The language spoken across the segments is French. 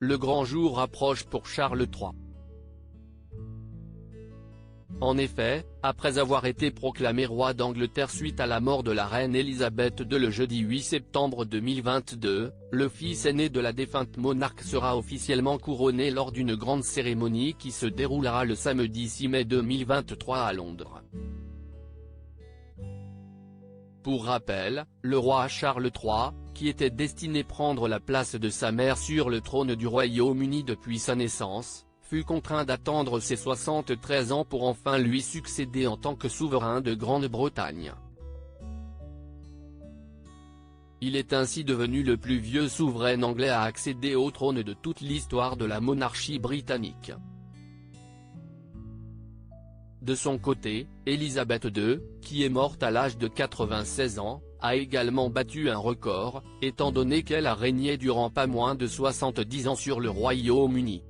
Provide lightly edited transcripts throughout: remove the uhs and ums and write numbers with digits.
le grand jour approche pour Charles III. En effet, après avoir été proclamé roi d'Angleterre suite à la mort de la reine Elisabeth II le jeudi 8 septembre 2022, le fils aîné de la défunte monarque sera officiellement couronné lors d'une grande cérémonie qui se déroulera le samedi 6 mai 2023 à Londres. Pour rappel, le roi Charles III, qui était destiné prendre la place de sa mère sur le trône du Royaume-Uni depuis sa naissance, fut contraint d'attendre ses 73 ans pour enfin lui succéder en tant que souverain de Grande-Bretagne. Il est ainsi devenu le plus vieux souverain anglais à accéder au trône de toute l'histoire de la monarchie britannique. De son côté, Elisabeth II, qui est morte à l'âge de 96 ans, a également battu un record, étant donné qu'elle a régné durant pas moins de 70 ans sur le Royaume-Uni.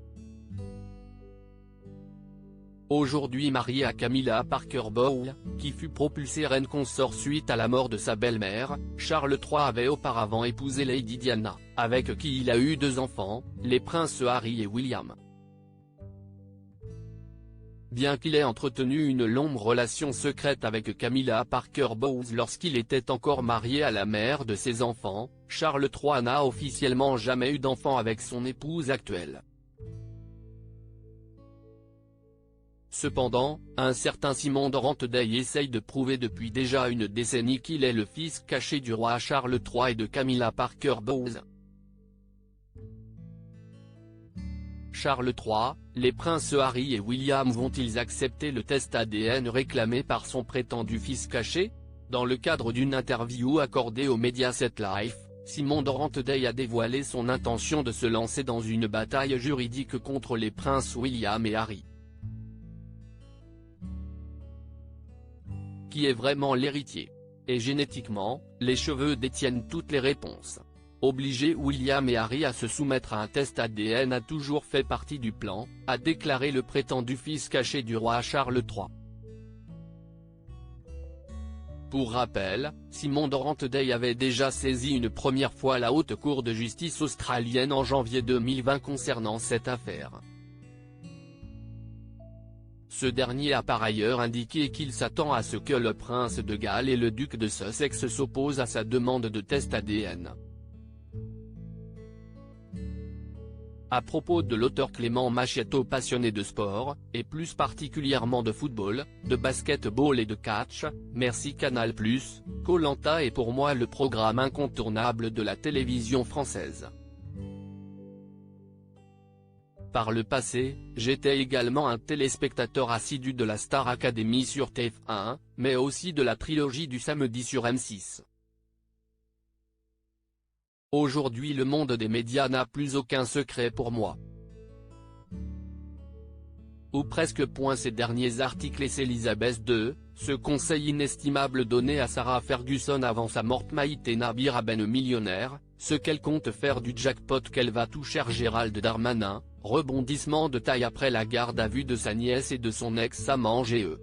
Aujourd'hui mariée à Camilla Parker Bowles, qui fut propulsée reine consort suite à la mort de sa belle-mère, Charles III avait auparavant épousé Lady Diana, avec qui il a eu 2 enfants, les princes Harry et William. Bien qu'il ait entretenu une longue relation secrète avec Camilla Parker Bowles lorsqu'il était encore marié à la mère de ses enfants, Charles III n'a officiellement jamais eu d'enfant avec son épouse actuelle. Cependant, un certain Simon de Ranteday essaye de prouver depuis déjà une décennie qu'il est le fils caché du roi Charles III et de Camilla Parker Bowles. Charles III, les princes Harry et William vont-ils accepter le test ADN réclamé par son prétendu fils caché? Dans le cadre d'une interview accordée au Mediaset Live, Simon de Ranteday a dévoilé son intention de se lancer dans une bataille juridique contre les princes William et Harry. Qui est vraiment l'héritier? Et génétiquement, les cheveux détiennent toutes les réponses. Obliger William et Harry à se soumettre à un test ADN a toujours fait partie du plan, a déclaré le prétendu fils caché du roi Charles III. Pour rappel, Simon de Ranteday avait déjà saisi une première fois la Haute Cour de justice australienne en janvier 2020 concernant cette affaire. Ce dernier a par ailleurs indiqué qu'il s'attend à ce que le prince de Galles et le duc de Sussex s'opposent à sa demande de test ADN. À propos de l'auteur Clément Machietto, passionné de sport, et plus particulièrement de football, de basketball et de catch, merci Canal+, Koh-Lanta est pour moi le programme incontournable de la télévision française. Par le passé, j'étais également un téléspectateur assidu de la Star Academy sur TF1, mais aussi de la trilogie du samedi sur M6. Aujourd'hui le monde des médias n'a plus aucun secret pour moi. Ou presque. Ces derniers articles et Elisabeth II, ce conseil inestimable donné à Sarah Ferguson avant sa mort. Maïté Nabir Aben millionnaire, ce qu'elle compte faire du jackpot qu'elle va toucher. Gérald Darmanin, rebondissement de taille après la garde à vue de sa nièce et de son ex-amant GE.